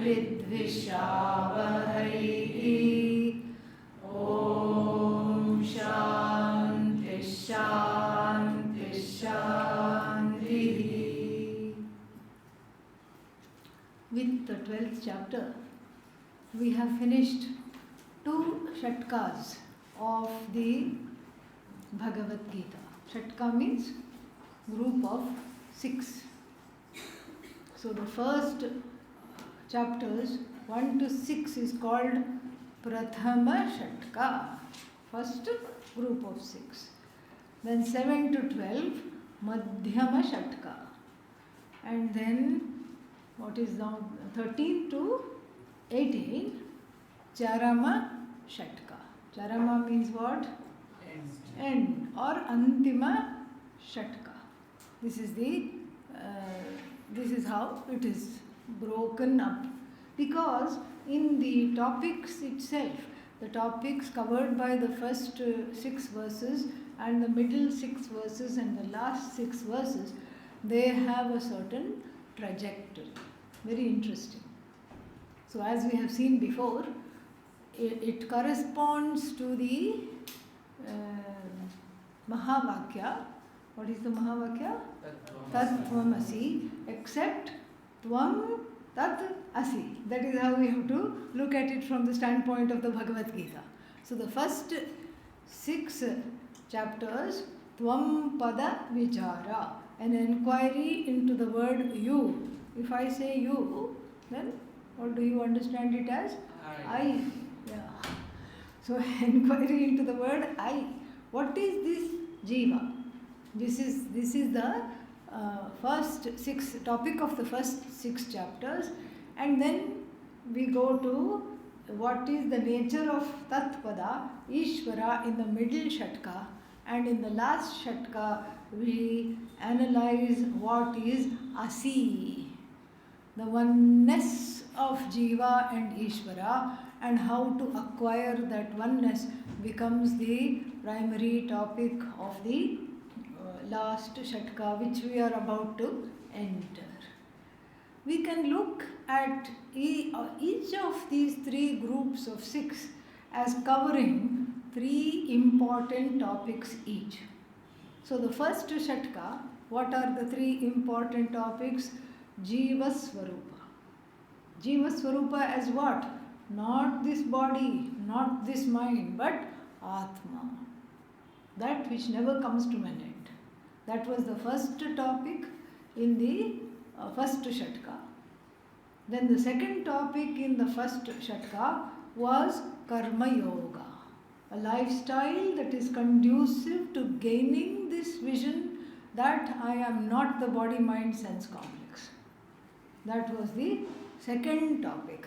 Vidvishavahai. Om Shanti Shanti Shanti. With the 12th chapter, we have finished 2 shatkas of the Bhagavad Gita. Shatka means group of 6. So the first chapters 1 to 6 is called Prathama Shatka, first group of 6. Then 7 to 12 Madhyama Shatka, and then what is now 13 to 18 Charama Shatka. Charama means what? End or Antima Shatka. This is how it is broken up, because in the topics itself, the topics covered by the first 6 verses and the middle 6 verses and the last 6 verses, they have a certain trajectory. Very interesting. So as we have seen before, it corresponds to the Mahavakya. What is the Mahavakya? Tattvamasi, except Tvam Tat Asi. That is how we have to look at it from the standpoint of the Bhagavad Gita. So the first 6 chapters, Tvam Pada Vichara, an inquiry into the word you. If I say you, then what do you understand it as? I. Yeah. So inquiry into the word I. What is this Jiva? This is the first 6 topic of the first 6 chapters, and then we go to what is the nature of Tatpada, Ishvara in the middle Shatka, and in the last Shatka we analyze what is Asi, the oneness of Jiva and Ishvara, and how to acquire that oneness becomes the primary topic of the last Shatka, which we are about to enter. We can look at each of these 3 groups of 6 as covering 3 important topics each. So the first Shatka, what are the 3 important topics? Jiva Swarupa. Jiva Swarupa as what? Not this body, not this mind, but Atma. That which never comes to an end. That was the first topic in the first Shatka. Then the second topic in the first Shatka was Karma Yoga, a lifestyle that is conducive to gaining this vision that I am not the body, mind, sense complex. That was the second topic.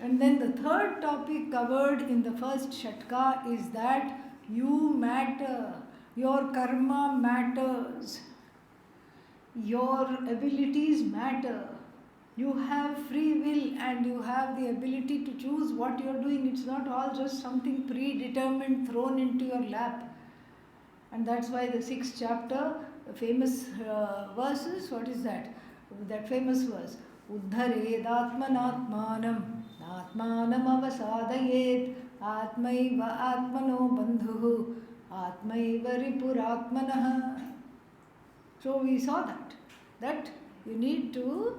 And then the third topic covered in the first Shatka is that you matter. Your karma matters. Your abilities matter. You have free will and you have the ability to choose what you are doing. It's not all just something predetermined thrown into your lap. And that's why the 6th chapter, the famous verses, what is that? That famous verse. Uddhared atmanatmanam, atmanam avasadayet, atmaiva atmano bandhuhu, Atmaiva Ripuratmanah. So we saw that you need to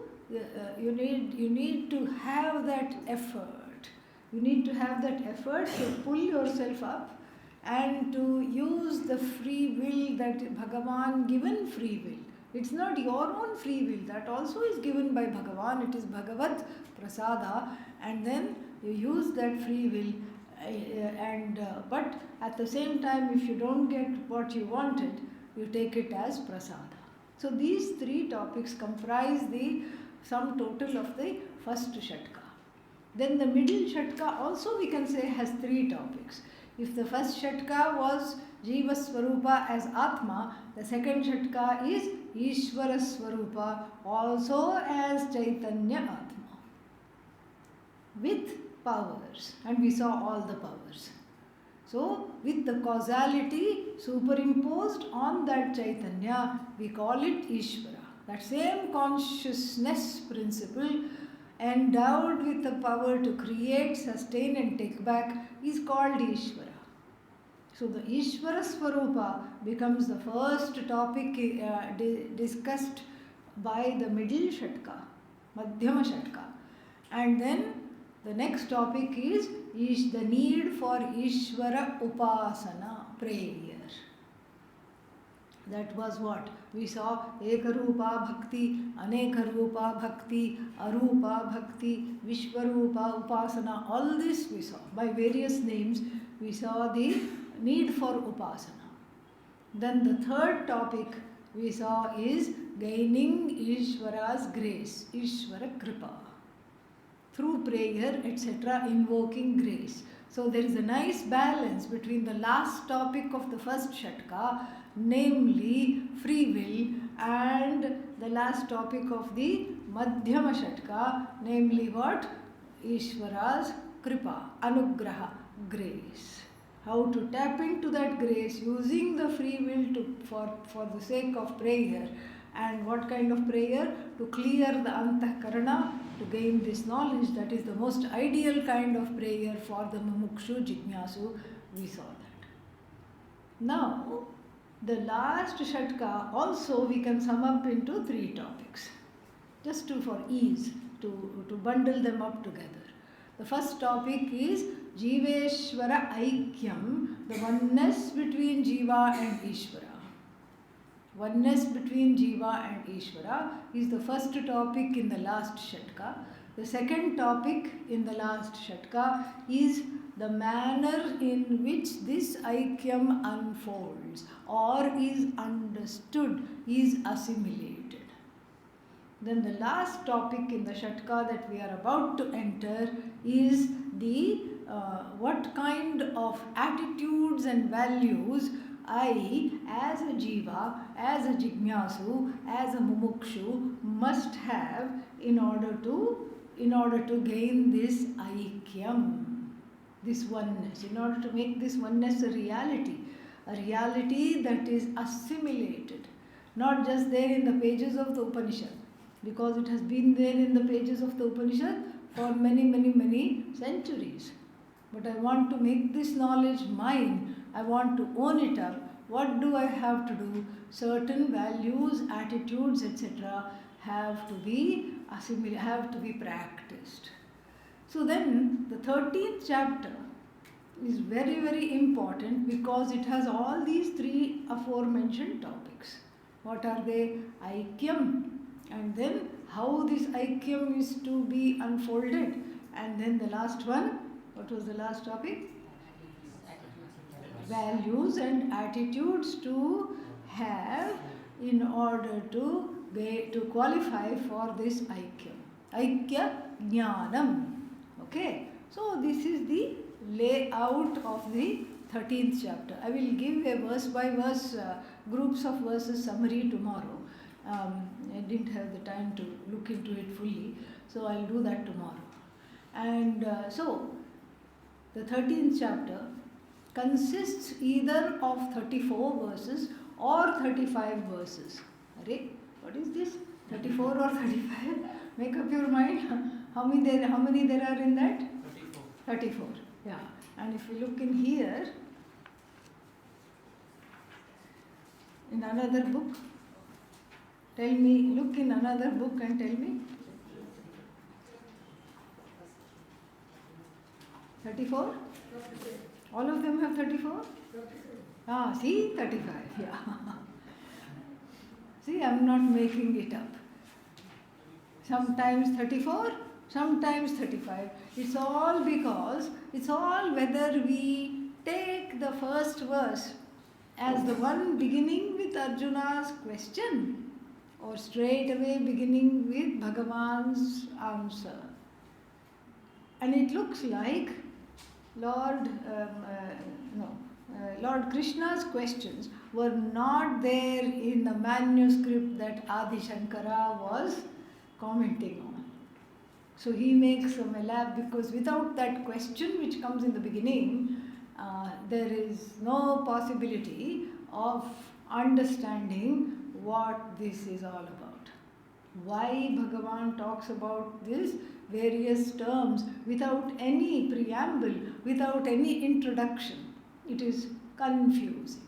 have that effort. You need to have that effort to pull yourself up and to use the free will, that Bhagavan given free will. It's not your own free will. That also is given by Bhagavan. It is Bhagavat Prasada, and then you use that free will. But at the same time, if you don't get what you wanted, you take it as prasada. So these 3 topics comprise the sum total of the first Shatka. Then the middle Shatka also we can say has 3 topics. If the first Shatka was Jiva Swarupa as Atma, the second Shatka is Ishvara Swarupa also as Chaitanya Atma, with powers, and we saw all the powers. So with the causality superimposed on that Chaitanya, we call it Ishvara. That same consciousness principle endowed with the power to create, sustain and take back, is called Ishvara. So the Ishvara Swarupa becomes the first topic discussed by the middle Shatka, Madhyama Shatka. And then the next topic is the need for Ishvara Upasana, prayer. That was what? We saw Ekarupa Bhakti, Anekarupa Bhakti, Arupa Bhakti, Vishwarupa Upasana. All this we saw. By various names we saw the need for Upasana. Then the third topic we saw is gaining Ishvara's grace, Ishvara Kripa. Through prayer, etc., invoking grace. So there is a nice balance between the last topic of the first Shatka, namely free will, and the last topic of the Madhyama Shatka, namely what? Ishvara's Kripa, Anugraha, grace. How to tap into that grace using the free will for the sake of prayer. And what kind of prayer? To clear the Antahkarana, to gain this knowledge. That is the most ideal kind of prayer for the Mumukshu Jignasu. We saw that. Now, the last Shatka also we can sum up into 3 topics, just for ease, to bundle them up together. The first topic is Jiveshwara Aikyam, the oneness between Jiva and Ishvara. Oneness between Jiva and Ishvara is the first topic in the last Shatka. The second topic in the last Shatka is the manner in which this Aikyam unfolds or is understood, is assimilated. Then the last topic in the Shatka that we are about to enter is the what kind of attitudes and values I, as a Jiva, as a Jignasu, as a Mumukshu, must have in order to gain this Aikyam, this oneness, in order to make this oneness a reality that is assimilated, not just there in the pages of the Upanishad, because it has been there in the pages of the Upanishad for many centuries. But I want to make this knowledge mine. I want to own it up. What do I have to do? Certain values, attitudes, etc. have to be assimilated, have to be practiced. So then the 13th chapter is very important because it has all these 3 aforementioned topics. What are they? Aikyam, and then how this Aikyam is to be unfolded, and then the last one, what was the last topic? Values and attitudes to have in order to qualify for this Aikyam. Aikya Jnanam. Okay, so this is the layout of the 13th chapter. I will give a verse by verse, groups of verses summary tomorrow. I didn't have the time to look into it fully, so I'll do that tomorrow. And so the 13th chapter consists either of 34 verses or 35 verses. Arey, what is this? 34 or 35? Make up your mind. How many there are in that? 34. Yeah. And if you look in here, in another book, tell me, look in another book and tell me. 34? All of them have 34? See, 35, yeah. See, I am not making it up. Sometimes 34, sometimes 35. It's all whether we take the first verse as the one beginning with Arjuna's question or straight away beginning with Bhagavan's answer. And it looks like Lord Krishna's questions were not there in the manuscript that Adi Shankara was commenting on. So he makes some because without that question which comes in the beginning, there is no possibility of understanding what this is all about. why Bhagavan talks about these various terms without any preamble, without any introduction. It is confusing.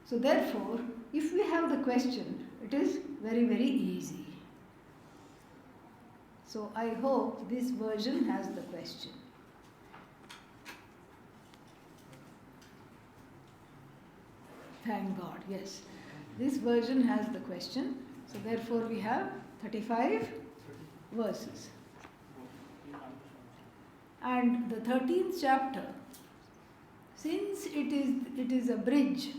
So therefore, if we have the question, it is very, very easy. So I hope this version has the question. Thank God, yes. This version has the question. So therefore we have 35 verses. And the 13th chapter, since it is a bridge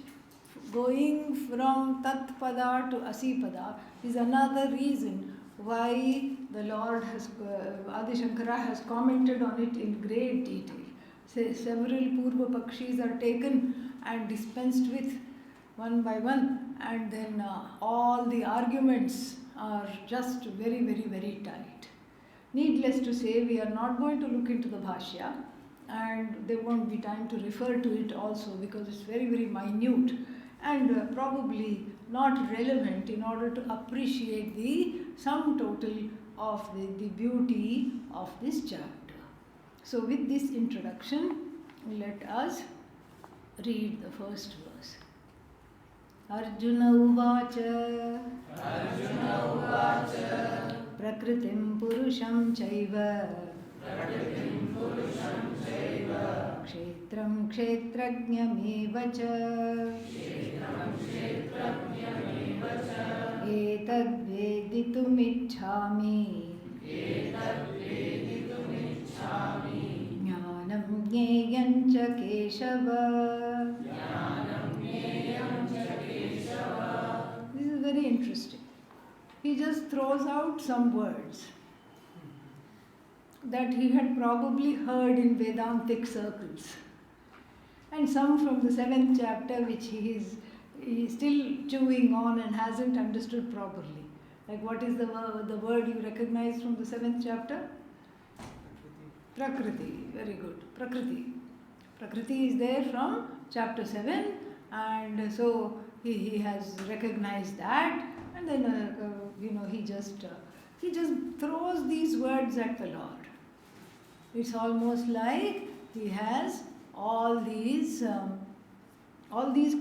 going from Tat Pada to Asipada, is another reason why the Lord has, Adi Shankara has commented on it in great detail. Several Purva Pakshis are taken and dispensed with one by one, and then all the arguments are just very, very, very tight. Needless to say, we are not going to look into the Bhashya, and there won't be time to refer to it also because it's very, very minute and probably not relevant in order to appreciate the sum total of the beauty of this chapter. So with this introduction, let us read the first verse. Arjuna Uvacha Prakritim Purusham Chaiva Kshetram Kshetrajnam Evacha Etad Veditum Ichhami Jnanam Jneyam Cha Keshava. This is very interesting. He just throws out some words that he had probably heard in Vedantic circles, and some from the 7th chapter which he is still chewing on and hasn't understood properly. Like, what is the word you recognize from the 7th chapter? Prakriti. Very good. Prakriti. Prakriti is there from chapter 7, and so he has recognized that, and then he just throws these words at the Lord. It's almost like he has all these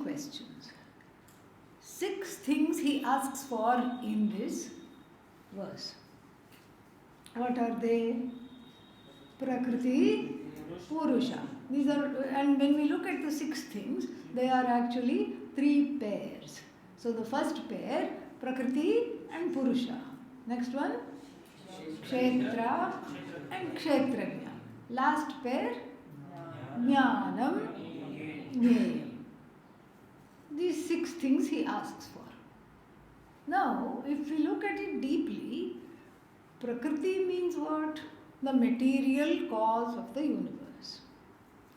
questions. 6 things he asks for in this verse. What are they? Prakriti, Purusha. These are, and when we look at the 6 things, they are actually 3 pairs. So the first pair, Prakriti and Purusha. Next one, Kshetra and Kshetrajna. Last pair, Jnanam, Jneyam. These 6 things he asks for. Now, if we look at it deeply, Prakriti means what? The material cause of the universe.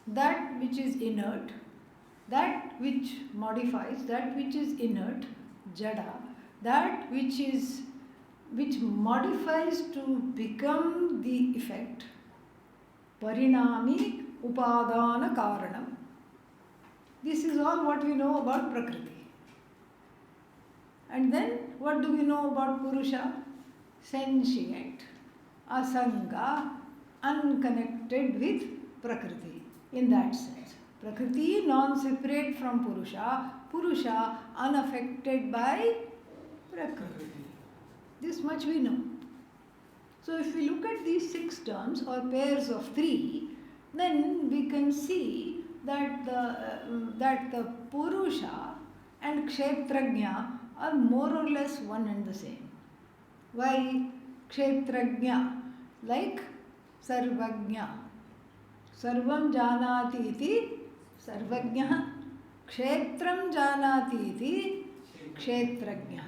That which is inert, that which modifies, that which is inert, Jada, that which modifies to become the effect, Parinami Upadana Karanam. This is all what we know about Prakriti. And then what do we know about Purusha? Sentient, Asanga, unconnected with Prakriti in that sense. Prakriti non-separate from Purusha, Purusha unaffected by Prakriti. This much we know. So if we look at these 6 terms or pairs of 3, then we can see that the Purusha and Kshetrajna are more or less one and the same. Why? Kshetrajna, like Sarvajna. Sarvam janati iti Sarvajna. Kshetram janati iti Kshetrajna.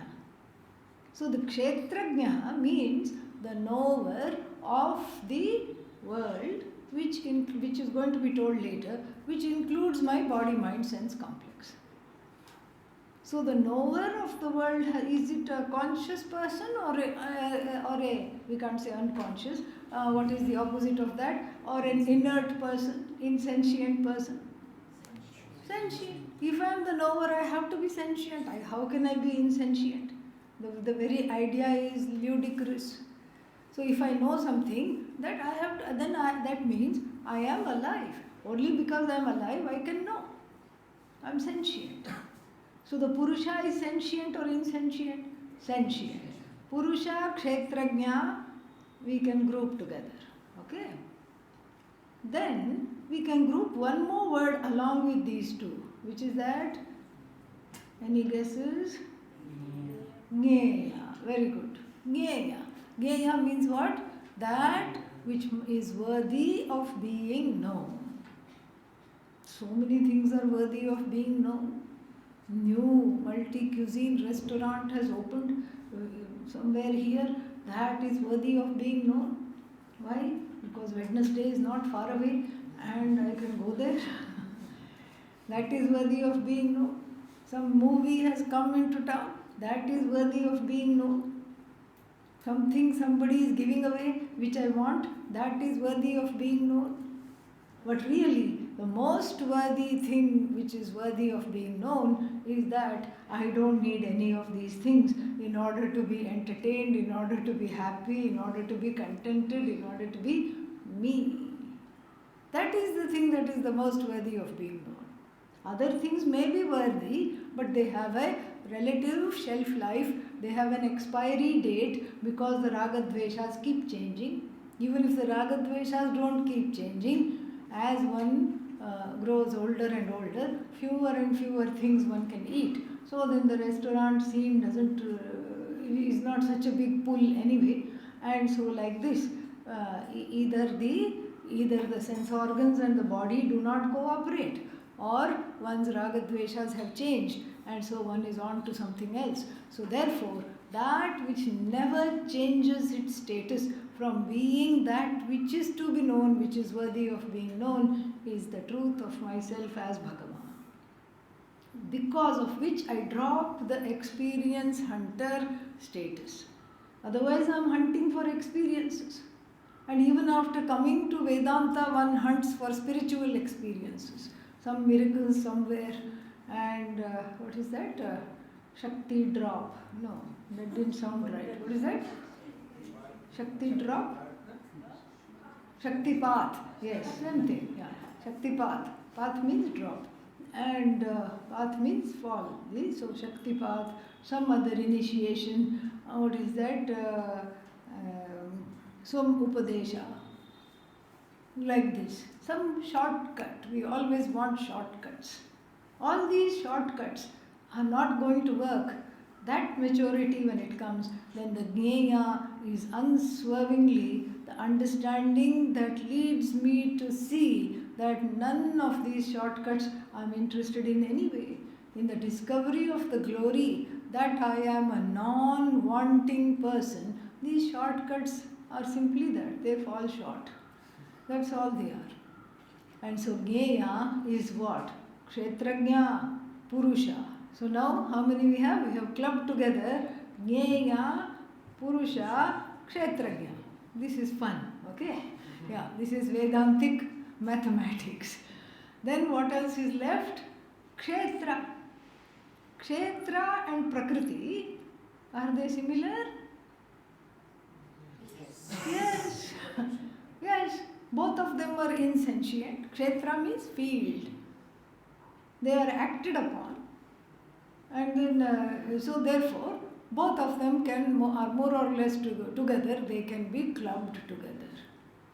So the Kshetrajna means the knower of the world, which is going to be told later, which includes my body, mind, sense complex. So the knower of the world, is it a conscious person or a we can't say unconscious, what is the opposite of that, or an inert person, insentient person? Sentient. If I am the knower, I have to be sentient. How can I be insentient? The very idea is ludicrous. So if I know something, that I have to, that means I am alive. Only because I am alive I can know. I am sentient. So the Purusha is sentient or insentient? Sentient. Purusha, Kshetrajna, we can group together. Okay? Then we can group one more word along with these two. Which is that? Any guesses? Gneya. Very good. Gneya. Gneya means what? That which is worthy of being known. So many things are worthy of being known. New multi-cuisine restaurant has opened somewhere here. That is worthy of being known. Why? Because Wednesday is not far away and I can go there. That is worthy of being known. Some movie has come into town. That is worthy of being known. Something somebody is giving away which I want. That is worthy of being known. But really, the most worthy thing which is worthy of being known is that I don't need any of these things in order to be entertained, in order to be happy, in order to be contented, in order to be me. That is the thing that is the most worthy of being known. Other things may be worthy, but they have a relative shelf life, they have an expiry date because the raga-dveshas keep changing. Even if the raga-dveshas don't keep changing, as one grows older and older, fewer and fewer things one can eat. So then the restaurant scene is not such a big pull anyway. And so like this, either the sense organs and the body do not cooperate, or one's raga-dveshas have changed and so one is on to something else. So therefore, that which never changes its status from being that which is to be known, which is worthy of being known, is the truth of myself as Bhagavan. Because of which I drop the experience hunter status. Otherwise I am hunting for experiences. And even after coming to Vedanta, one hunts for spiritual experiences. Some miracles somewhere, and what is that? Shakti drop. No, that didn't sound right. What is that? Shakti drop? Shakti path. Yes, same thing. Yeah. Shakti path. Path means drop. And path means fall. So Shakti path, some other initiation. What is that? Some upadesha. Like this. Some shortcut. We always want shortcuts. All these shortcuts are not going to work. That maturity, when it comes, then the Gneya is unswervingly the understanding that leads me to see that none of these shortcuts I'm interested in anyway. In the discovery of the glory that I am a non-wanting person, these shortcuts are simply that. They fall short. That's all they are. And so Gneya is what? Kshetrajna, Purusha. So now how many we have? We have clubbed together Gneya, Purusha, Kshetrajna. This is fun, okay? Yeah, this is Vedantic mathematics. Then what else is left? Kshetra. Kshetra and Prakriti, are they similar? Yes. Yes. Both of them are insentient. Kshetra means field. They are acted upon. And then, so therefore, both of them are more or less together. They can be clubbed together.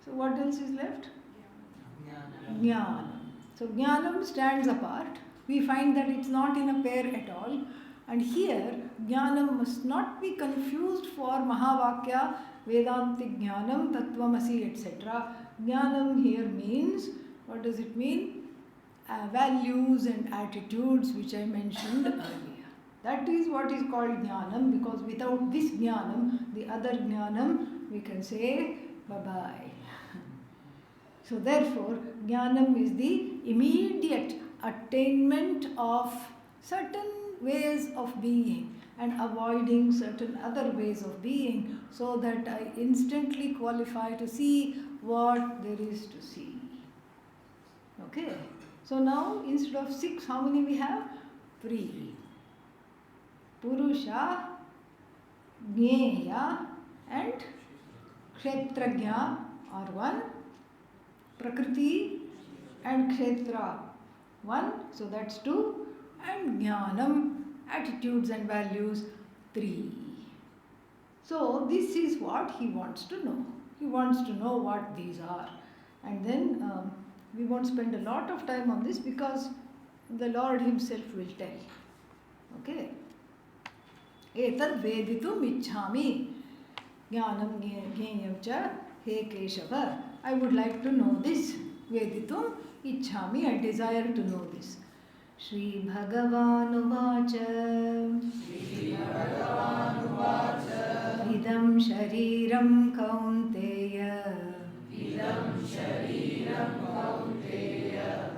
So what else is left? Jnanam. So Jnanam stands apart. We find that it's not in a pair at all. And here, Jnanam must not be confused for Mahavakya, Vedantic Jnanam, Tattvamasi, etc. Jnanam here means, what does it mean? Values and attitudes which I mentioned earlier. That is what is called Jnanam, because without this Jnanam, the other Jnanam, we can say bye-bye. So therefore, Jnanam is the immediate attainment of certain ways of being and avoiding certain other ways of being, so that I instantly qualify to see what there is to see. Okay? So now, instead of 6, how many we have? 3. Purusha, Jnaya and Kshetrajna are one. Prakriti and Kshetra one, so that's two. And Jnanam, attitudes and values, three. So this is what he wants to know. He wants to know what these are. And then we won't spend a lot of time on this because the Lord himself will tell. Okay. Etad veditum ichhami jnanam jneyam cha he Keshava. I would like to know this. Veditum ichhami, I desire to know this. Shri Bhagavan Uvacha Idam Shariram Kaunteya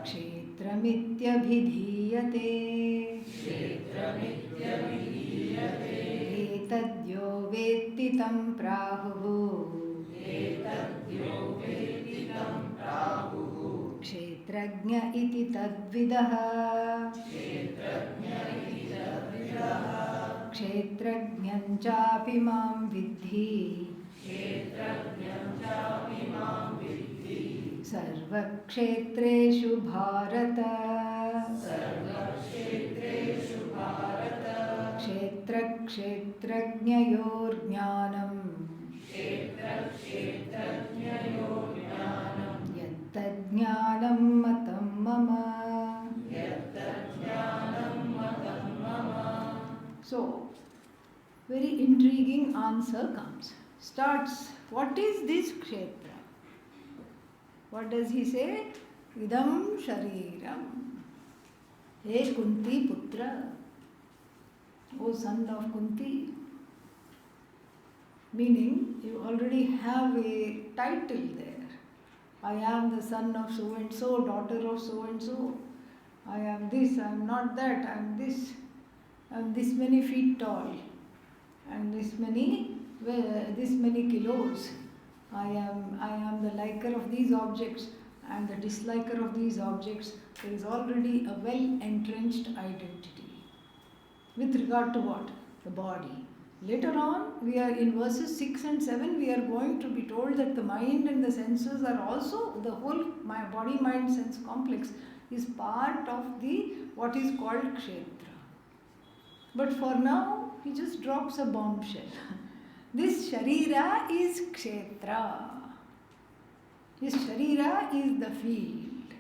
Kshetramityabhidhiyate Etadyo vetti tam prahuhu Kshetrajna iti tadvidah Kshetrajnam chapi mam vidhi Sarvakshetreshu bharata Kshetra kshetrajnayor jnanam Yattajnanam matam mama. So, very intriguing answer comes. Starts, what is this kshetra? What does he say? Idam shariram. Hey Kunti putra. O son of Kunti. Meaning, you already have a title there. I am the son of so and so, daughter of so and so. I am this, I am not that, I am this. I am this many feet tall. And this many kilos. I am the liker of these objects and the disliker of these objects. There is already a well-entrenched identity. With regard to what? The body. Later on, we are in verses 6 and 7, we are going to be told that the mind and the senses are also, the whole body, mind, sense complex is part of the what is called kshetra. But for now, he just drops a bombshell. This sharira is kshetra. This sharira is the field.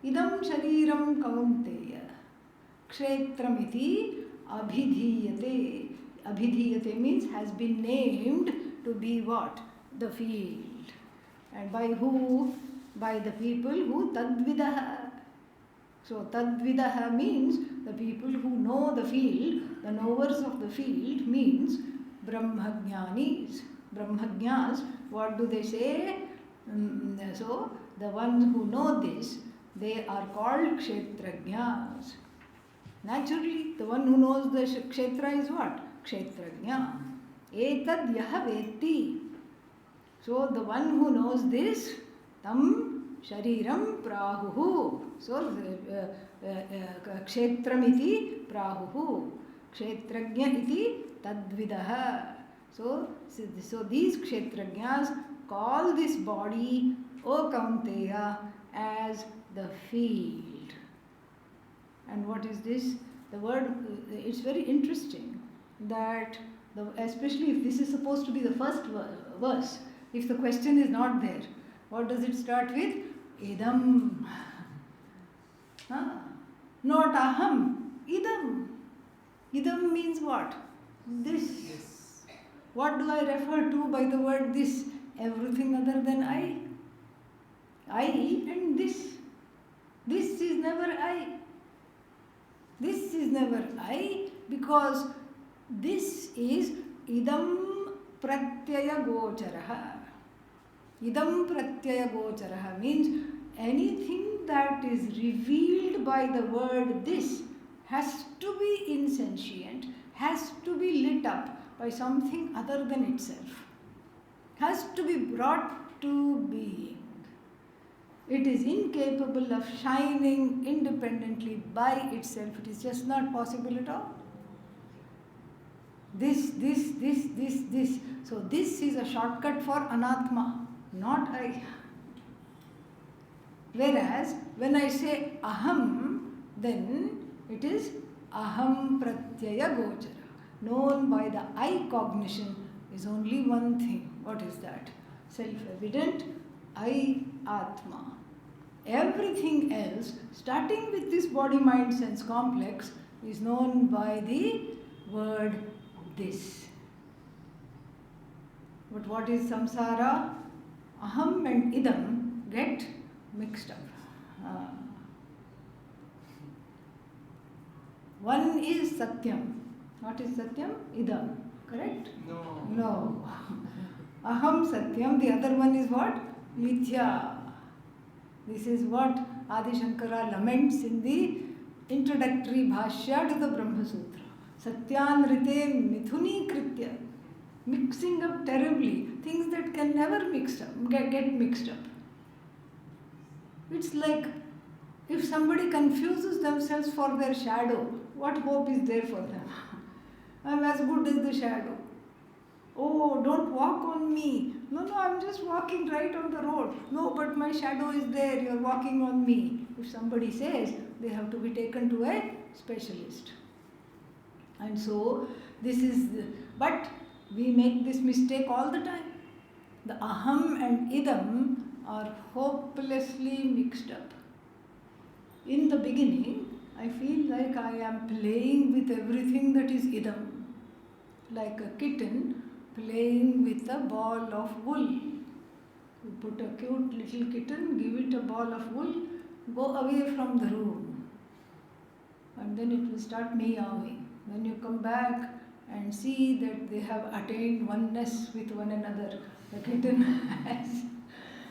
Idam shariram kaunteya. Kshetramiti abhidhiyate. Abhidhiyate means has been named to be what? The field. And by who? By the people who tadvidah. So tadvidah means the people who know the field, the knowers of the field means brahmajnanis. Brahmajnas, what do they say? So the ones who know this, they are called kshetrajnas. Naturally, the one who knows the kshetra is what? Kshetrajna. Etad yaha vetti. So the one who knows this, tam shariram prahuhu. So kshetramiti prahuhu. Kshetrajna iti tadvidah. So these kshetrajnas call this body, O Kaunteya, as the field. And what is this? The word, it's very interesting that, especially if this is supposed to be the first verse, if the question is not there, what does it start with? Idam. Not aham. Idam. Idam means what? This. Yes. What do I refer to by the word this? Everything other than I. I and this. This is never I. This is never I, because this is idam pratyaya gocharaha. Idam pratyaya gocharaha means anything that is revealed by the word this has to be insentient, has to be lit up by something other than itself, has to be brought to being. It is incapable of shining independently by itself. It is just not possible at all. this. So this is a shortcut for anatma, not I. Whereas when I say aham, then it is aham pratyaya gochara. Known by the I cognition is only one thing. What is that? Self-evident, I atma. Everything else, starting with this body-mind-sense complex, is known by the word this. But what is samsara? Aham and idam get mixed up. One is satyam. What is satyam? Idam. Correct? No. Aham satyam. The other one is what? Mithya. This is what Adi Shankara laments in the introductory bhashya to the Brahma Sutra. Satyanrite mithuni kritya. Mixing up terribly. Things that can never get mixed up. It's like if somebody confuses themselves for their shadow, what hope is there for them? I'm as good as the shadow. Oh, don't walk on me. No, I'm just walking right on the road. No, but my shadow is there. You're walking on me. If somebody says, they have to be taken to a specialist. And so, but we make this mistake all the time. The aham and idam are hopelessly mixed up. In the beginning, I feel like I am playing with everything that is idam. Like a kitten playing with a ball of wool. You put a cute little kitten, give it a ball of wool, go away from the room. And then it will start meowing. When you come back and see that they have attained oneness with one another, the kitten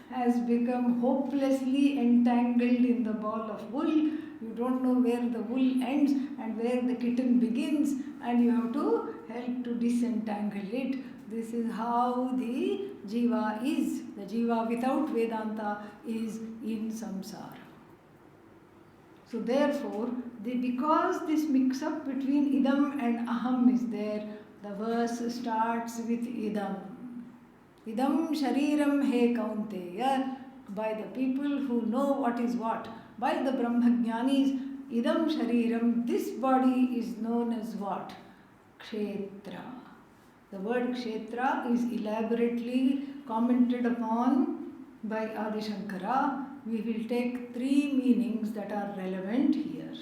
has become hopelessly entangled in the ball of wool. You don't know where the wool ends and where the kitten begins, and you have to help to disentangle it. This is how the jiva is. The jiva without Vedanta is in samsara. So therefore, because this mix-up between idam and aham is there, the verse starts with idam. Idam shariram he kaunteya. By the people who know what is what. By the Brahmajnanis, idam shariram, this body is known as what? Kshetra. The word kshetra is elaborately commented upon by Adi Shankara. We will take three meanings that are relevant here.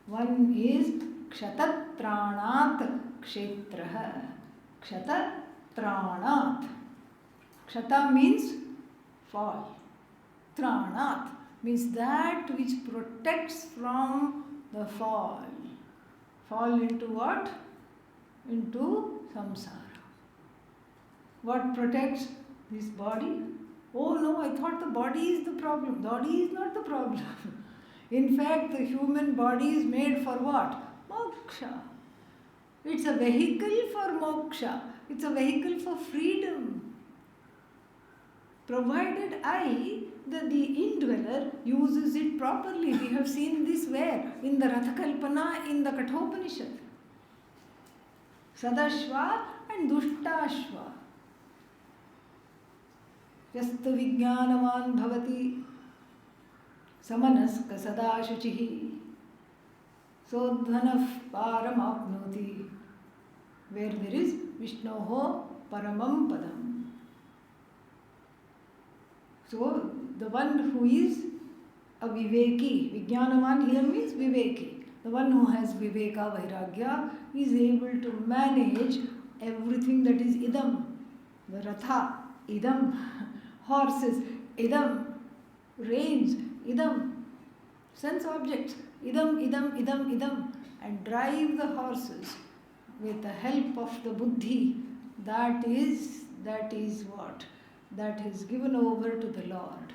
One is kshatatranat kshetraha. Kshatatranat. Kshata means fall. Tranat means that which protects from the fall. Fall into what? Into samsara. What protects this body? Oh no, I thought the body is the problem. The body is not the problem. In fact, the human body is made for what? Moksha. It's a vehicle for moksha. It's a vehicle for freedom. Provided the indweller uses it properly. We have seen this where? In the Rathakalpana, in the Kathopanishad. Sadashva and Dushtashva. Yastu vijnanavan bhavati samanaska sada shuchihi sodhanaf paramapnoti, where there is Vishnoho paramam padam. So the one who is a viveki, vijnanavan here means viveki. The one who has viveka, vairagya, is able to manage everything that is idam. The ratha, idam. Horses, idam. Rains, idam. Sense objects, idam. And drive the horses with the help of the buddhi. That is what? That is given over to the Lord.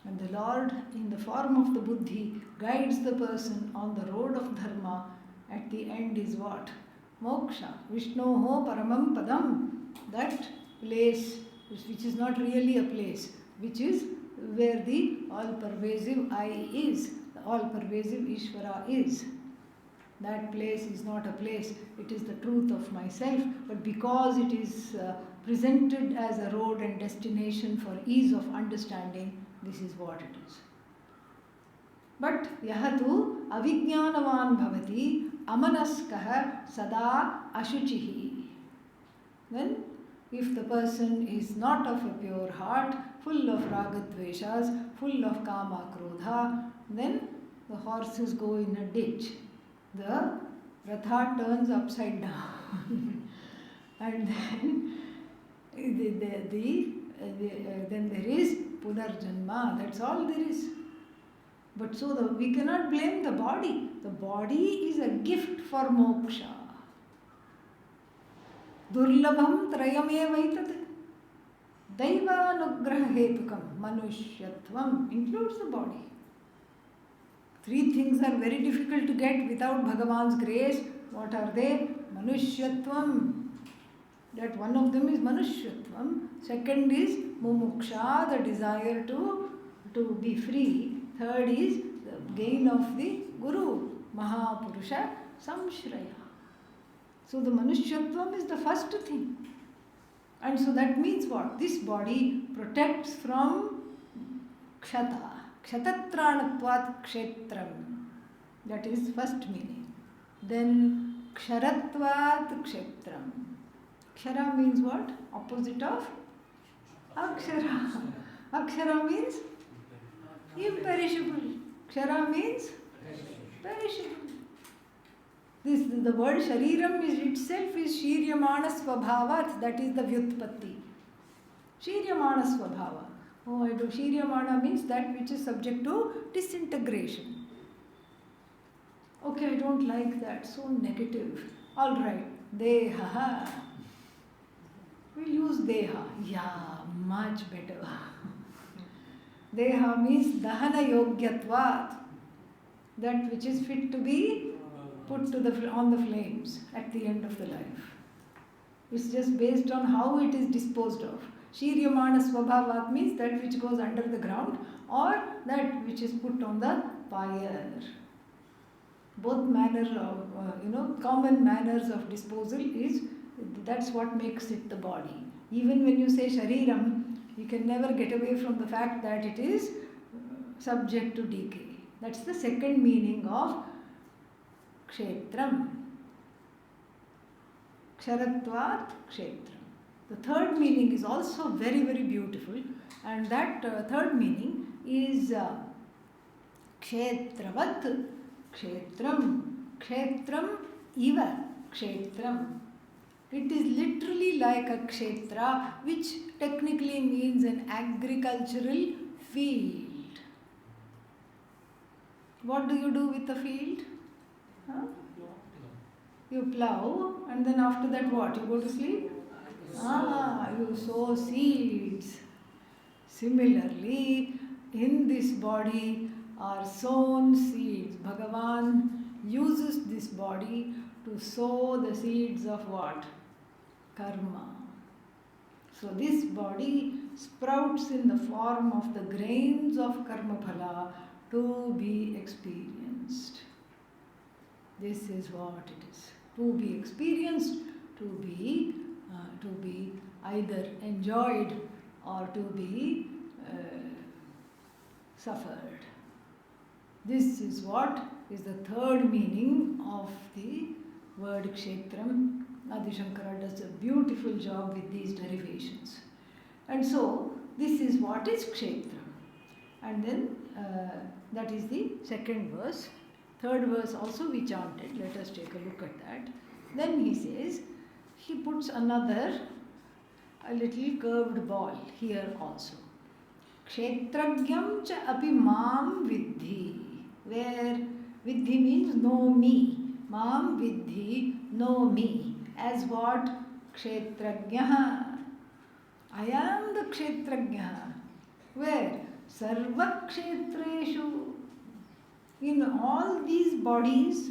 And the Lord, in the form of the buddhi, guides the person on the road of dharma. At the end is what? Moksha. Vishnoho paramam padam. That place, which is not really a place, which is where the all-pervasive I is, the all-pervasive Ishvara is. that place is not a place, it is the truth of myself, but because it is presented as a road and destination for ease of understanding, this is what it is. But yahatu avijnanavan bhavati amanaskah sada ashuchihi. Then, if the person is not of a pure heart, full of ragadveshas, full of kama krodha, then the horses go in a ditch. The ratha turns upside down. And then then there is punarjanma. That's all there is. But so we cannot blame the body. The body is a gift for moksha. Durlabham trayamevaitat. Daivanugraha hetukam. Manushyatvam includes the body. 3 things are very difficult to get without Bhagavan's grace. What are they? Manushyatvam. That one of them is Manushyatvam. Second is Mumuksha, the desire to be free. Third is the gain of the Guru, Mahapurusha, Samshraya. So the Manushyatvam is the first thing. And so that means what? This body protects from Kshata. Kshatatranatvat kshetram. That is first meaning. Then Ksharatvat kshetram. Kshara means what? Opposite of Akshara. Akshara means imperishable. Kshara means perishable. The word shariram itself is shiryamana svabhavat. That is the vyutpatti. Shiryamana svabhava. Oh, I do. Shiryamana means that which is subject to disintegration. Okay, I don't like that. So negative. All right. Deha. We'll use deha. Yeah, much better. Deha means dahana yogyatvat. That which is fit to be put on the flames at the end of the life. It's just based on how it is disposed of. Shiryamana svabhavat means that which goes under the ground or that which is put on the fire. Both common manners of disposal that's what makes it the body. Even when you say shariram, you can never get away from the fact that it is subject to decay. That's the second meaning of kshetram. Ksharatvat kshetram. The third meaning is also very, very beautiful, and that third meaning is kshetravat kshetram. Kshetram iva kshetram. It is literally like a kshetra, which technically means an agricultural field. What do you do with a field? Huh? You plow, and then after that what? You go to sleep? You sow seeds. Similarly, in this body are sown seeds. Bhagavan uses this body to sow the seeds of what? Karma. So this body sprouts in the form of the grains of karma phala to be experienced. This is what it is. To be experienced, to be either enjoyed or to be suffered. This is what is the third meaning of the word kshetram. Adi Shankara does a beautiful job with these derivations. And so, this is what is kshetram. And then, that is the second verse. Third verse also we chanted. Let us take a look at that. Then he says, he puts a little curved ball here also. Kshetragyam cha api mam vidhi. Where vidhi means know me. Mam vidhi, know me. As what? Kshetragyaha. I am the kshetragyaha. Where? Sarva kshetreshu. In all these bodies,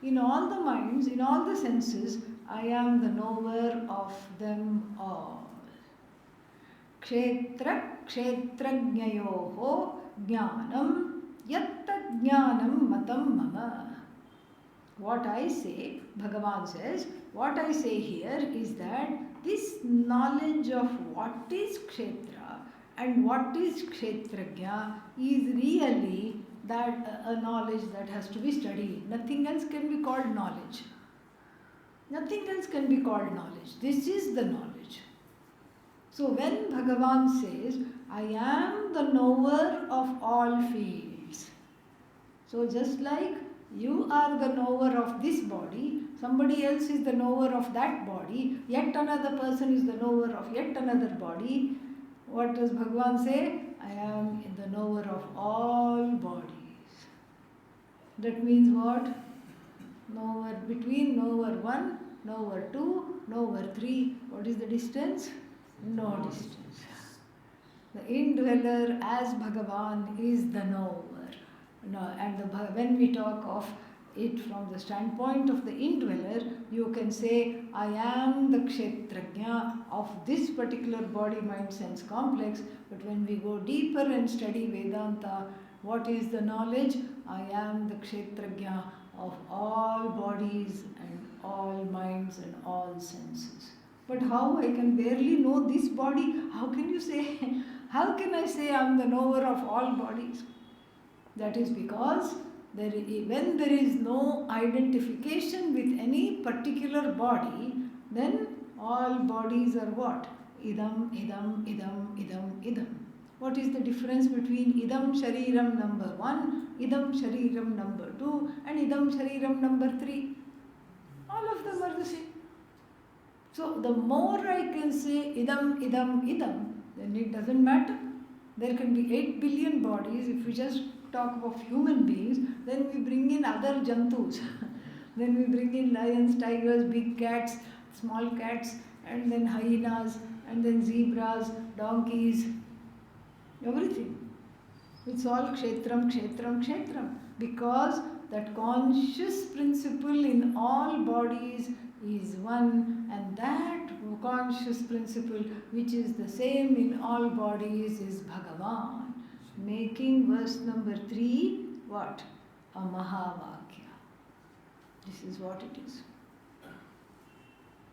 in all the minds, in all the senses, I am the knower of them all. Kshetra kshetragnayoho jnanam yatta jnanam matam mama. What I say, Bhagavan says, what I say here is that this knowledge of what is Kshetra and what is Kshetrajna is really that a knowledge that has to be studied. Nothing else can be called knowledge. Nothing else can be called knowledge. This is the knowledge. So when Bhagavan says, I am the knower of all fields. So just like you are the knower of this body, somebody else is the knower of that body, yet another person is the knower of yet another body. What does Bhagavan say? I am the knower of all bodies. That means what? Knower between knower 1, knower 2, knower 3. What is the distance? No distance. The indweller as Bhagavan is the knower. No, and when we talk of it from the standpoint of the indweller, you can say, I am the Kshetrajna of this particular body, mind, sense complex. But when we go deeper and study Vedanta, what is the knowledge? I am the Kshetrajna of all bodies and all minds and all senses. But how? I can barely know this body. How can you say, how can I say I am the knower of all bodies? That is because when there is no identification with any particular body, then all bodies are what? Idam, idam, idam, idam, idam. What is the difference between idam shariram number 1, idam shariram number 2 and idam shariram number 3? All of them are the same. So the more I can say idam, idam, idam, then it doesn't matter. There can be 8 billion bodies. If we just talk of human beings, then we bring in other jantus. Then we bring in lions, tigers, big cats, small cats, and then hyenas, and then zebras, donkeys, everything. It's all kshetram, kshetram, kshetram. Because that conscious principle in all bodies is one, and that conscious principle which is the same in all bodies is Bhagavan. Making verse number 3, what? A Mahavakya. This is what it is.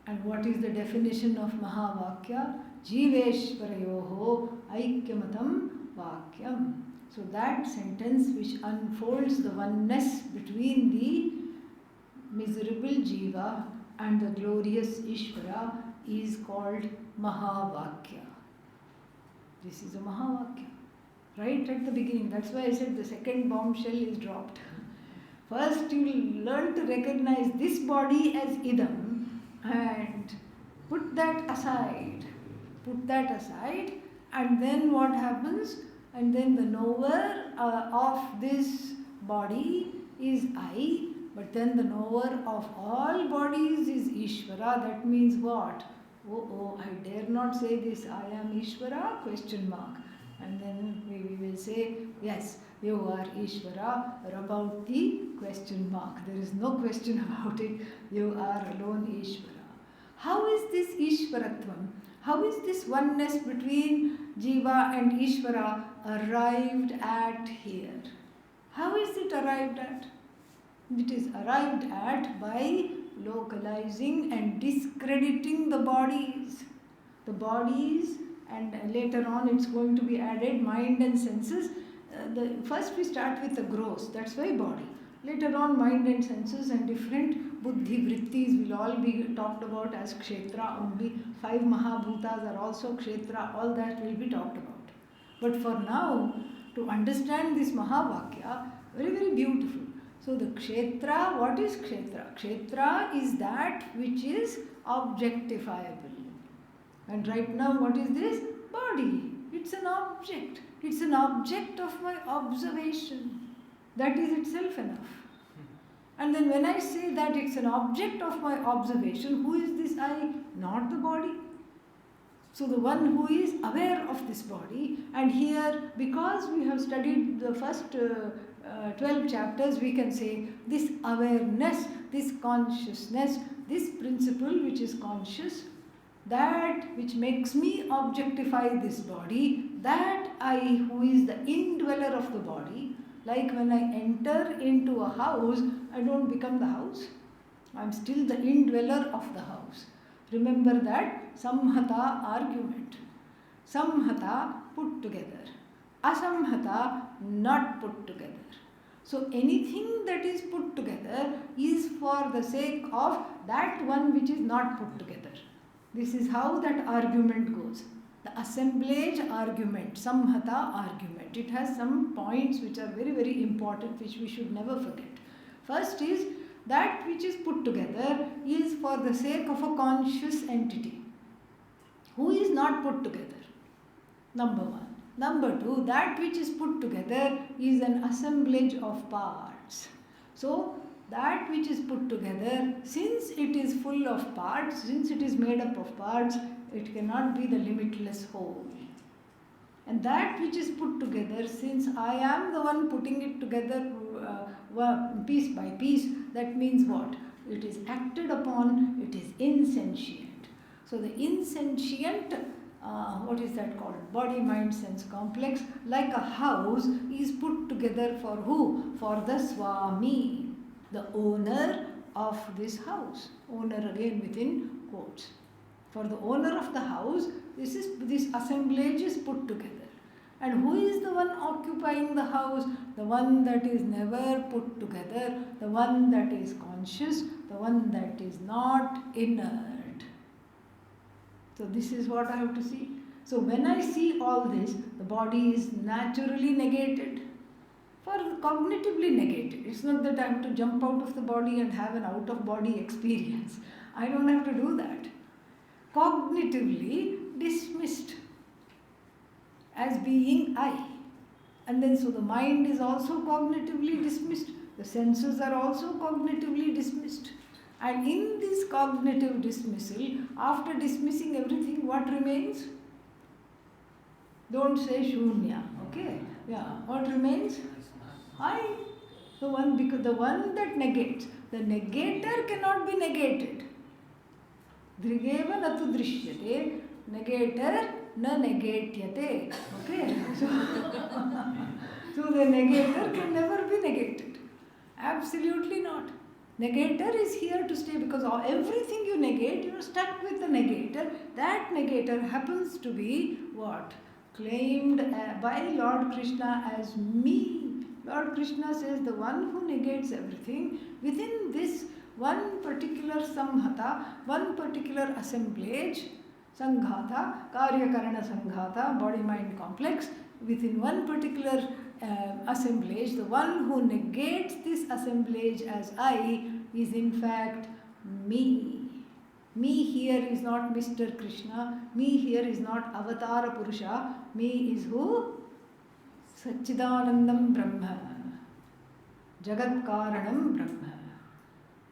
And what is the definition of Mahavakya? Jiveshvarayoho aikyamatam vakyam. So that sentence which unfolds the oneness between the miserable Jiva and the glorious Ishvara is called Mahavakya. This is a Mahavakya. Right at the beginning. That's why I said the second bombshell is dropped. First you will learn to recognize this body as idam and put that aside. Put that aside, and then what happens? And then the knower of this body is I, but then the knower of all bodies is Ishvara. That means what? I dare not say this, I am Ishvara, question mark. And then we will say, yes, you are Ishvara, or about the question mark. There is no question about it. You are alone Ishvara. How is this Ishvaratvam? How is this oneness between Jiva and Ishvara arrived at here? How is it arrived at? It is arrived at by localizing and discrediting the bodies. The bodies, and later on it's going to be added mind and senses. First we start with the gross, that's why body. Later on mind and senses and different buddhi vrittis will all be talked about as kshetra only. 5 mahabhutas are also kshetra, all that will be talked about. But for now, to understand this Mahavakya, very, very beautiful. So the kshetra, what is kshetra? Kshetra is that which is objectifiable. And right now what is this? Body. It's an object. It's an object of my observation. That is itself enough. And then when I say that it's an object of my observation, who is this I? Not the body. So the one who is aware of this body, and here because we have studied the first 12 chapters, we can say this awareness, this consciousness, this principle which is conscious, that which makes me objectify this body, that I who is the indweller of the body, Like when I enter into a house, I don't become the house. I am still the indweller of the house. Remember that samhata argument. Samhata put together. Asamhata not put together. So anything that is put together is for the sake of that one which is not put together. This is how that argument goes. The assemblage argument, samhata argument. It has some points which are very, very important, which we should never forget. First is that which is put together is for the sake of a conscious entity who is not put together. Number one. Number two, that which is put together is an assemblage of parts. So, that which is put together, since it is full of parts, since it is made up of parts, it cannot be the limitless whole. And that which is put together, since I am the one putting it together piece by piece, that means what? It is acted upon, it is insentient. So the insentient, what is that called? Body, mind, sense complex, like a house, is put together for who? For the Swami, the owner of this house. Owner again within quotes. For the owner of the house, this assemblage is put together. And who is the one occupying the house? The one that is never put together, the one that is conscious, the one that is not inert. So this is what I have to see. So when I see all this, the body is naturally negated, for cognitively negated. It's not that I have to jump out of the body and have an out-of-body experience. I don't have to do that. Cognitively dismissed as being I. And then so the mind is also cognitively dismissed. The senses are also cognitively dismissed. And in this cognitive dismissal, after dismissing everything, what remains? Don't say shunya, okay? Yeah, what remains? I. The one, because the one that negates. The negator cannot be negated. Drigeva natu drishyate, negator na negatyate. Okay? So the negator can never be negated. Absolutely not. Negator is here to stay, because everything you negate, you are stuck with the negator. That negator happens to be what? Claimed by Lord Krishna as me. Lord Krishna says the one who negates everything, within this one particular samhata, one particular assemblage, sanghata, karya-karana sanghata, body-mind complex, within one particular assemblage, the one who negates this assemblage as I is in fact me. Me here is not Mr. Krishna, me here is not Avatara Purusha, me is who? Satchidanandam Brahma, Jagat Karanam Brahma.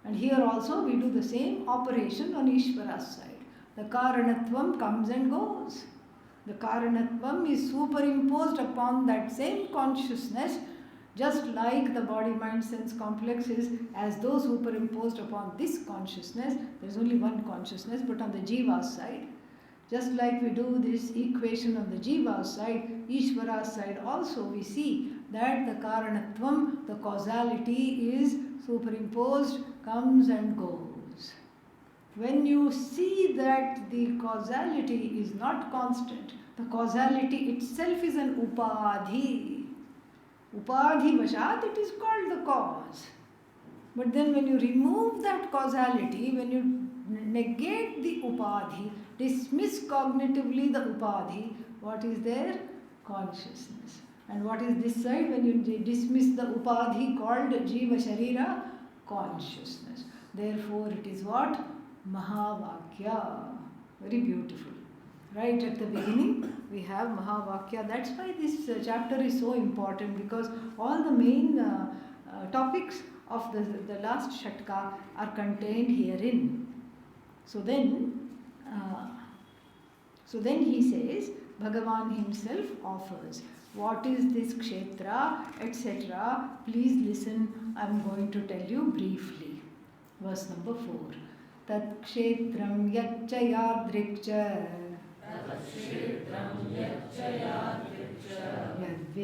And here also we do the same operation on Ishvara's side. The Karanatvam comes and goes. The Karanatvam is superimposed upon that same consciousness, just like the body, mind, sense complex is as though superimposed upon this consciousness. There is only one consciousness, but on the Jiva's side, just like we do this equation on the Jiva's side, Ishvara's side also, we see that the Karanatvam, the causality is superimposed, comes and goes. When you see that the causality is not constant, the causality itself is an upadhi. Upadhi vashat, it is called the cause. But then when you remove that causality, when you negate the upadhi, dismiss cognitively the upadhi, what is there? Consciousness. And what is this side? When you dismiss the upadhi called jiva sharira, consciousness. Therefore it is what? Mahavakya. Very beautiful. Right at the beginning we have Mahavakya. That's why this chapter is so important, because all the main topics of the last Shatka are contained herein. So then he says, Bhagavan himself offers, what is this kshetra, etc. Please listen, I am going to tell you briefly. Verse number 4. Tat kshetram yachayadrikcha yad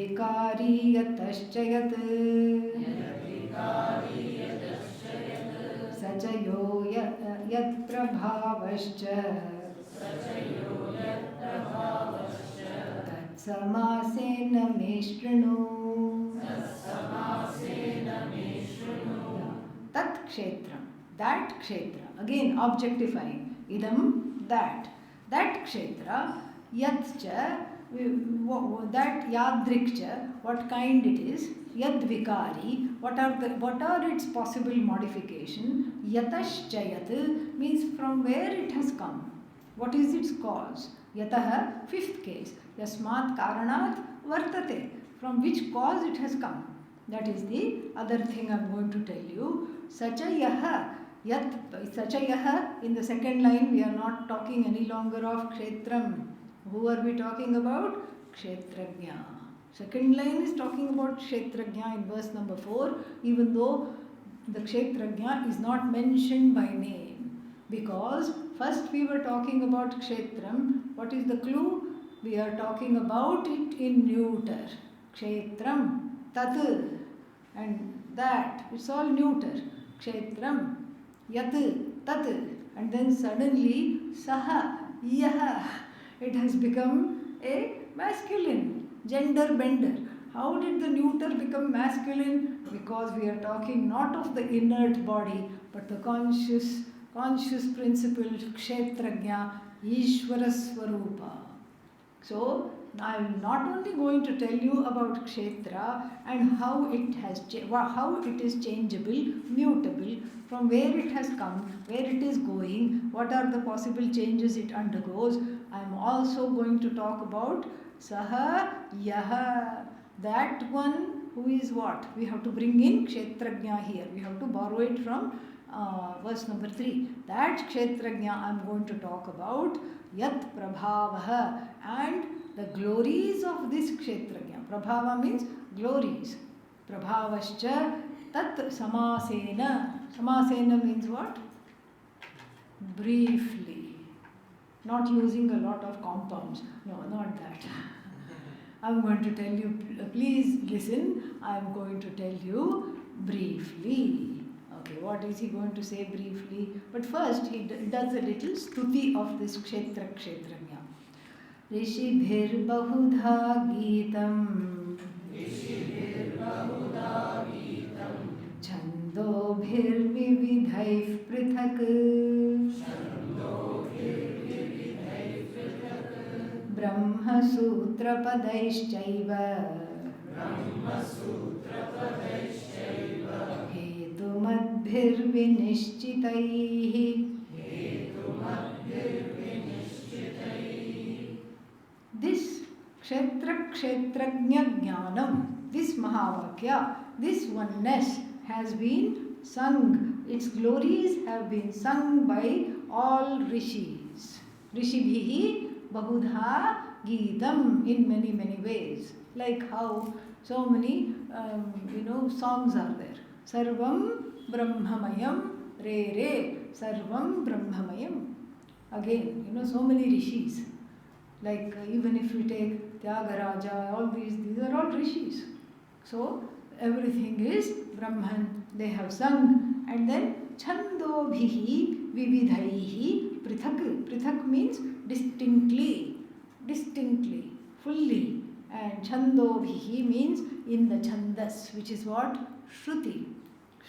Yadvikari yataschayat Sachayo yat prabhavascha Tat samasena me shrinu. Tat kshetram, that kshetra, again objectifying, idam, that kshetra, yatcha, that yadrikcha, what kind it is, yadvikari, what are its possible modification, yataschayat means from where it has come, what is its cause, yataha, fifth case, yasmat karanat vartate, from which cause it has come. That is the other thing I am going to tell you. Sachayaha, Sachayaha, in the second line we are not talking any longer of Kshetram. Who are we talking about? Kshetrajna. Second line is talking about Kshetrajna in verse number 4, even though the Kshetrajna is not mentioned by name. Because first we were talking about Kshetram. What is the clue? We are talking about it in neuter. Kshetram, Tat, and that, it's all neuter. Kshetram, Yat, Tat, and then suddenly Saha, Yaha, it has become a masculine, gender bender. How did the neuter become masculine? Because we are talking not of the inert body, but the conscious principle, Kshetrajna, Ishvara Swarupa. So, I am not only going to tell you about Kshetra and how it is changeable, mutable, from where it has come, where it is going, what are the possible changes it undergoes. I am also going to talk about Saha, Yaha, that one who is what? We have to bring in Kshetrajna here. We have to borrow it from verse number 3. That Kshetrajna I am going to talk about, Yat Prabhavaha, and the glories of this Kshetrajna. Prabhava means glories. Prabhavascha tat samasena. Samasena means what? Briefly. Not using a lot of compounds. No, not that. I am going to tell you, please listen, I am going to tell you briefly. Okay, what is he going to say briefly? But first he does a little stuti of this Kshetrajna. Rishibhir bahudha geetam Chandobhir vividhaif prithak Brahma sutra padaishchaiva Hetumadbhir vinishchitaihi. This Kshetrajna Jnanam, this Mahavakya, this oneness has been sung. Its glories have been sung by all rishis. Rishibhihi bahudha geetam, in many, many ways. Like how so many, songs are there. Sarvam Brahmamayam, Re Re, Sarvam Brahmamayam. Again, so many rishis. Like even if we take Tyagaraja, all these are all rishis. So everything is Brahman. They have sung. And then Chandobhihi Vividhaihi Prithak. Prithak means distinctly, fully. And Chandobhihi means in the Chandas, which is what? Shruti.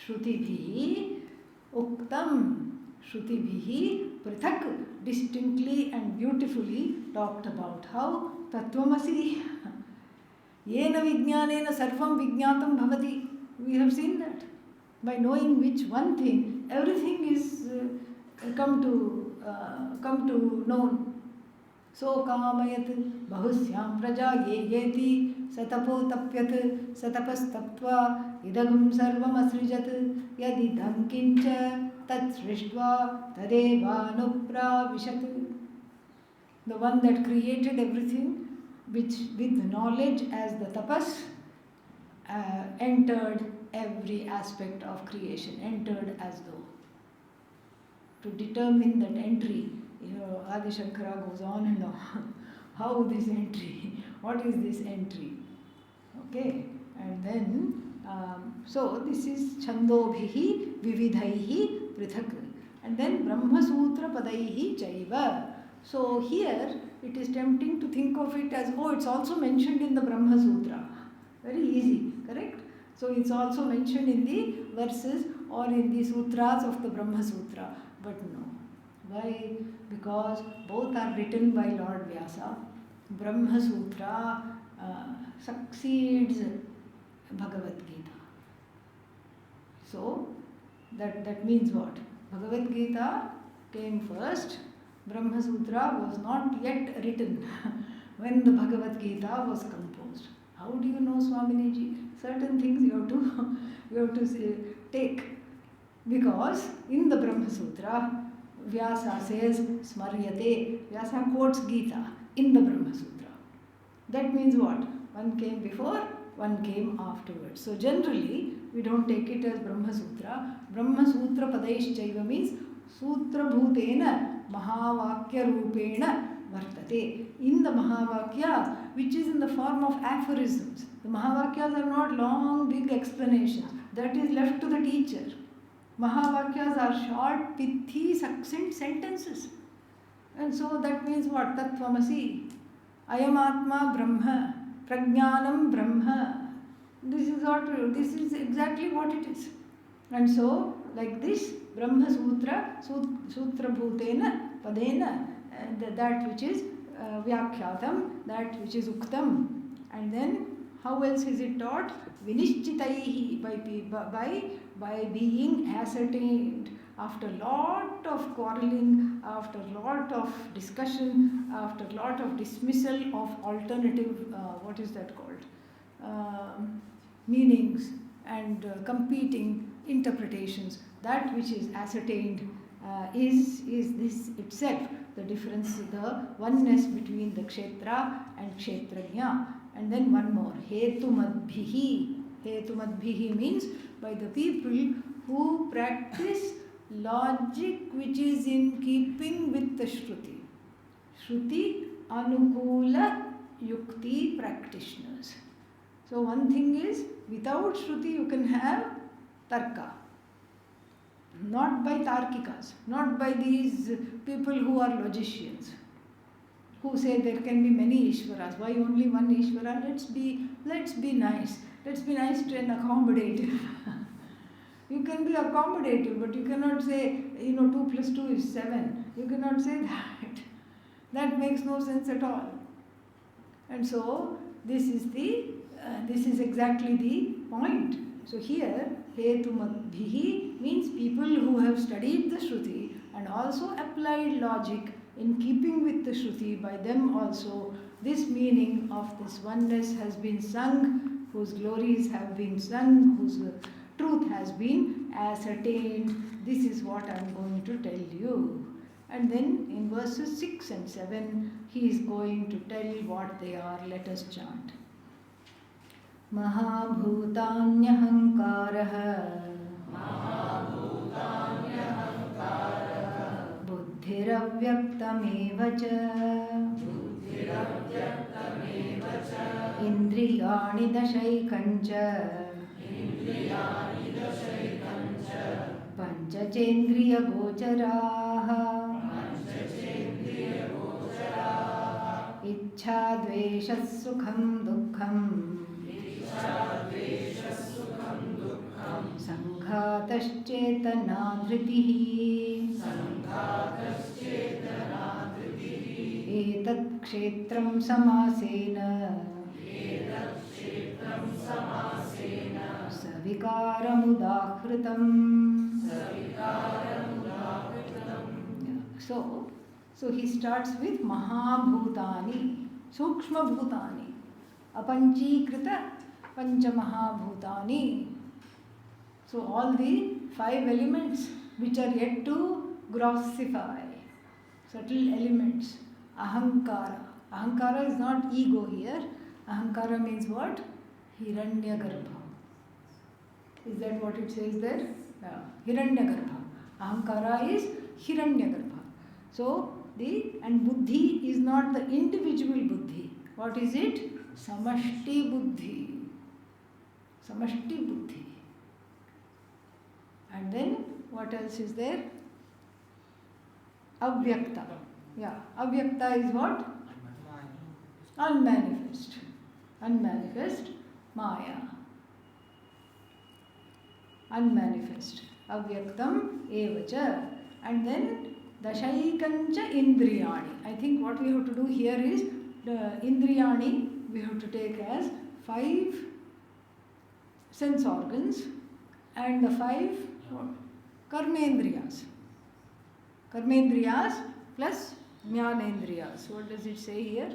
Shrutibhihi Uktam. Shrutibhihi Prithak, distinctly and beautifully talked about. How? Tattvamasi. Yena vijnanena sarvam vijnatam bhavati. We have seen that. By knowing which one thing, everything is come to known. So kamayat bahusyam praja yeti satapo tapyat satapas taptva idagam sarvam asrijat yadidam kincha tat srishtva tadevanupravishat. The one that created everything, which with knowledge as the tapas, entered every aspect of creation, entered as though. To determine that entry, Adi Shankara goes on and on. How this entry? What is this entry? Okay, and then so this is Chandobhihi Vividhaihi Prithak. And then Brahma Sutra Padaihi Chaiva. So here it is tempting to think of it as, oh, it's also mentioned in the Brahma Sutra. Very easy, correct? So it's also mentioned in the verses or in the sutras of the Brahma Sutra. But no. Why? Because both are written by Lord Vyasa. Brahma Sutra succeeds Bhagavad Gita. So that means what? Bhagavad Gita came first. Brahma Sutra was not yet written when the Bhagavad Gita was composed. How do you know, Swaminiji? Certain things you have to take, because in the Brahma Sutra, Vyasa says Smaryate. Vyasa quotes Gita in the Brahma Sutra. That means what? One came before, one came afterwards. So generally, we don't take it as Brahma Sutra. Brahma Sutra Padaischaiva means Sutra Bhutena Mahavakya Rupena Vartate. In the Mahavakyas, which is in the form of aphorisms. The Mahavakyas are not long, big explanations. That is left to the teacher. Mahavakyas are short, pithy, succinct sentences. And so that means what? Tattvamasi. Ayam Atma Brahma. Prajnanam Brahma. This is exactly what it is. And so, like this, Brahma Sutra, Sutra Bhutena, Padena, that which is Vyakhyatam, that which is Uktam. And then, how else is it taught? Vinishchitaihi, by being ascertained. After lot of quarreling, after lot of discussion, after lot of dismissal of alternative, what is that called? Meanings and competing interpretations, that which is ascertained is this itself, the difference, the oneness between the Kshetra and Kshetrajna. And then one more, Hetumadbhihi. Hetumadbhihi means by the people who practice logic which is in keeping with the Shruti. Shruti Anukula Yukti practitioners. So one thing is, without Shruti you can have Tarka. Not by Tarkikas, not by these people who are logicians, who say there can be many Ishvaras. Why only one Ishvara? Let's be nice. Let's be nice and accommodative. You can be accommodative, but you cannot say, 2 plus 2 is 7. You cannot say that. That makes no sense at all. And so, this is exactly the point. So here, Hetumadbhihi means people who have studied the Shruti and also applied logic in keeping with the Shruti. By them also, this meaning of this oneness has been sung, whose glories have been sung, whose truth has been ascertained. This is what I am going to tell you. And then in verses 6 and 7, he is going to tell what they are. Let us chant. Mahabhutanyahankarah buddhiravyaktameva cha indriyani dashaikancha pancachendriya gocharaha ichha dvesha sukham dukkham Sanghataschetana-dhritihi etat kshetram samasena savikaramudahritam. So he starts with Mahabhutani, Sukshma Bhutani, Apanchikrita Panchamahabhutani. So all the 5 elements which are yet to grossify, subtle elements. Ahankara. Ahankara is not ego here. Ahankara means what? Hiranyagarbha. Is that what it says there? Hiranyagarbha. Ahankara is Hiranyagarbha. So and buddhi is not the individual buddhi. What is it? Samashti buddhi. Samashti buddhi. And then what else is there? Avyakta. Yeah, avyakta is what? Unmanifest. Unmanifest Maya. Unmanifest. Avyaktam evacha. And then Dashaikancha Indriyani. I think what we have to do here is the Indriyani we have to take as 5 sense organs and the 5 Karmendriyas. Karmendriyas plus Jnanendriyas. What does it say here?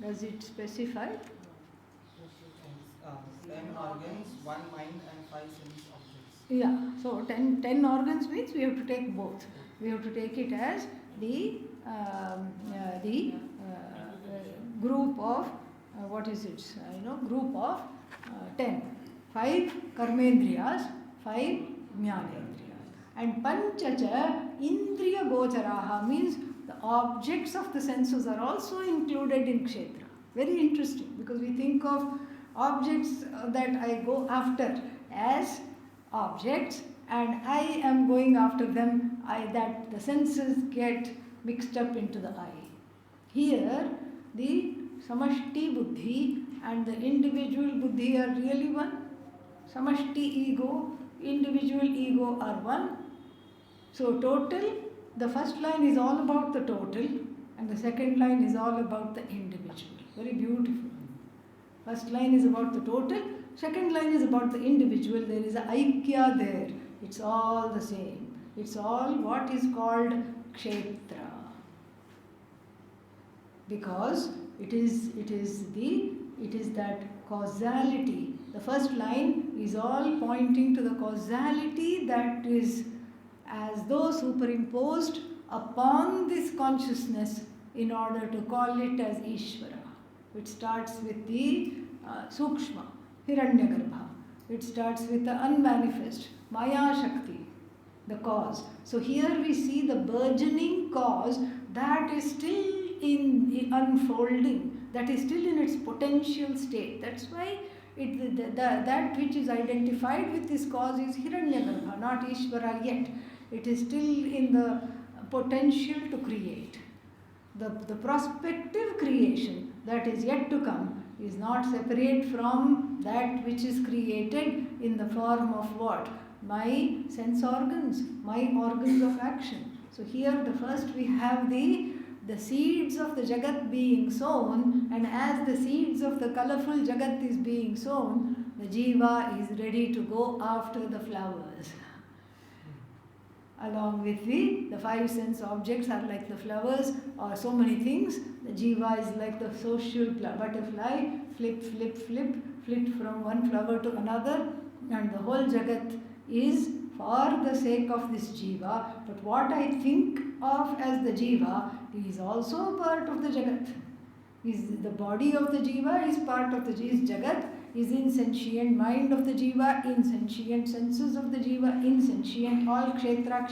Does it specify? 10 organs, 1 mind and 5 sense objects. Yeah, so 10 organs means we have to take both. We have to take it as the group of, what is it? Group of 10. 5 Karmendriyas, 5 Jnanendriyas. And Panchacha Indriya Gocharaha means the objects of the senses are also included in Kshetra. Very interesting, because we think of objects that I go after as objects and I am going after them, that the senses get mixed up into the I. Here, the Samashti Buddhi and the individual Buddhi are really one. Samashti ego, individual ego are one. So total, the first line is all about the total and the second line is all about the individual. Very beautiful. First line is about the total, second line is about the individual. There is a Aikya there. It's all the same. It's all what is called Kshetra. Because it is that causality. The first line is all pointing to the causality that is as though superimposed upon this consciousness in order to call it as Ishvara. It starts with the Sukshma, Hiranyagarbha. It starts with the unmanifest, Maya Shakti, the cause. So here we see the burgeoning cause that is still in unfolding, that is still in its potential state. That's why that which is identified with this cause is Hiranyagarbha, not Ishvara yet. It is still in the potential to create. The prospective creation that is yet to come is not separate from that which is created in the form of what? My sense organs, my organs of action. So here the first we have the seeds of the Jagat being sown, and as the seeds of the colorful Jagat is being sown, the Jiva is ready to go after the flowers. Along with the 5 sense objects are like the flowers or so many things. The Jiva is like the social butterfly, flip from one flower to another, and the whole Jagat is for the sake of this Jiva. But what I think of as the Jiva is also part of the Jagat. Is the body of the Jiva is part of the Jagat, is insentient mind of the Jiva, insentient senses of the Jiva, insentient all Kshetra,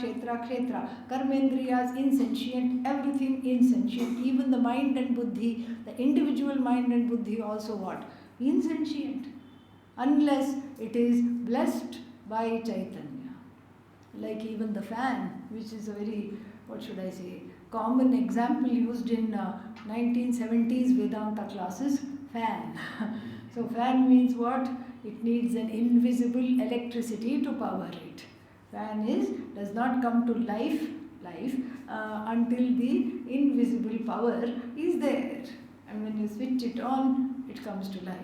Karmendriyas, insentient, everything insentient, even the mind and Buddhi, the individual mind and Buddhi also what? Insentient, unless it is blessed by Chaitanya. Like even the fan, which is a very, common example used in 1970s Vedanta classes, fan. So fan means what? It needs an invisible electricity to power it. Fan does not come to life until the invisible power is there. And when you switch it on, it comes to life.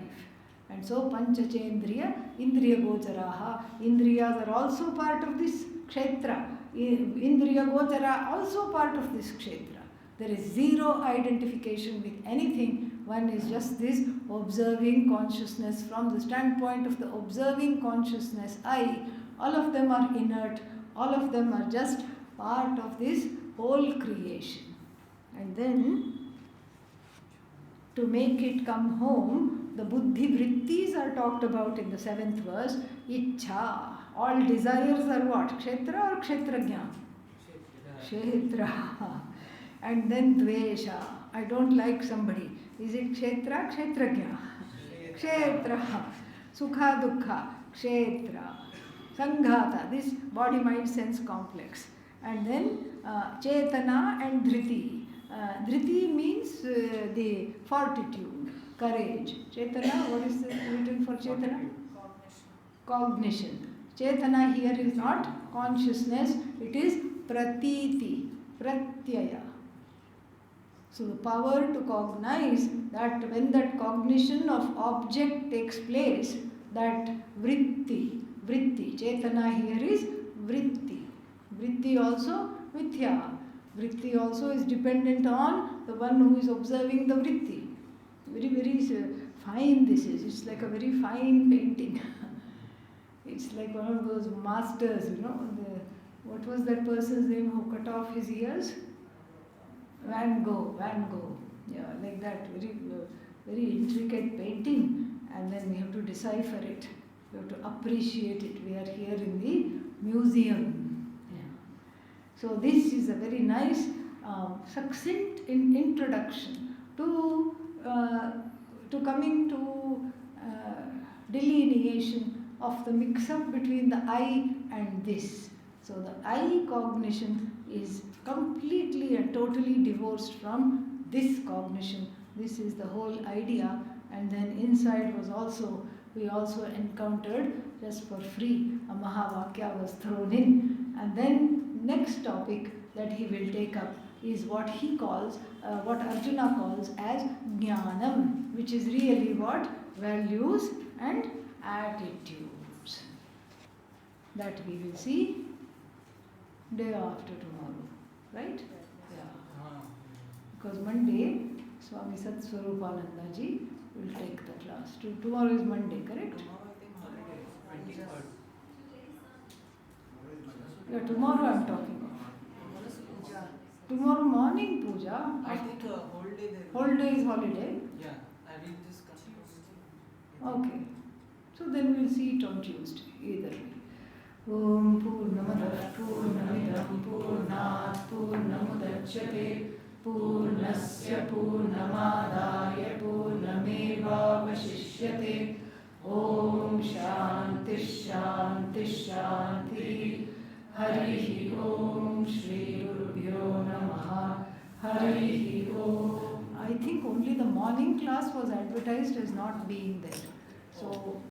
And so Panchachendriya, Indriya Gocharaha, Indriyas are also part of this Kshetra. Indriya Gochara also part of this Kshetra. There is zero identification with anything. One is just this observing consciousness. From the standpoint of the observing consciousness, all of them are inert, all of them are just part of this whole creation. And then, to make it come home, the buddhi vrittis are talked about in the 7th verse. Ichha, all desires are what? Kshetra or kshetrajna? Kshetra. And then dvesha, I don't like somebody. Is it Kshetra? Kshetrajna. Kshetra. Sukha Dukha. Kshetra. Sanghata. This body mind sense complex. And then Chetana and Dhriti. Dhriti means the fortitude, courage. Chetana, what is the written for Chetana? Cognition. Chetana here is not consciousness, it is pratiti, pratyaya. So the power to cognize that when that cognition of object takes place, that vritti, Chetana here is vritti. Vritti also mithya. Vritti also is dependent on the one who is observing the vritti. Very, very fine this is. It's like a very fine painting. It's like one of those masters, what was that person's name who cut off his ears? Van Gogh. Yeah, like that. Very, very intricate painting. And then we have to decipher it. We have to appreciate it. We are here in the museum. Yeah. So this is a very nice, succinct introduction to coming to delineation of the mix-up between the I and this. So the I cognition is completely and totally divorced from this cognition. This is the whole idea. And then inside was also, we also encountered, just for free, a Mahavakya was thrown in. And then next topic that he will take up is what he calls, what Arjuna calls as Jnanam, which is really what? Values and attitudes. That we will see day after tomorrow, right? Yeah. Because Monday, Swami Sat Swarupananda ji will take the class. Tomorrow is Monday, correct? Tomorrow I think holiday, 23rd. Yeah, tomorrow I am talking of. Tomorrow morning puja. I think whole day there. Whole day is holiday. Yeah, I will just continue. Okay. So then we'll see it on Tuesday, either way. Om Purnamadah Purnamidam Purnat Purnamudachyate Purnasya Purnamadaya Purnameva Vashishyate. Om Shanti Shanti Shanti. Harihi Om Shri Gurubhyo Namaha. Harihi Om. I think only the morning class was advertised as not being there. So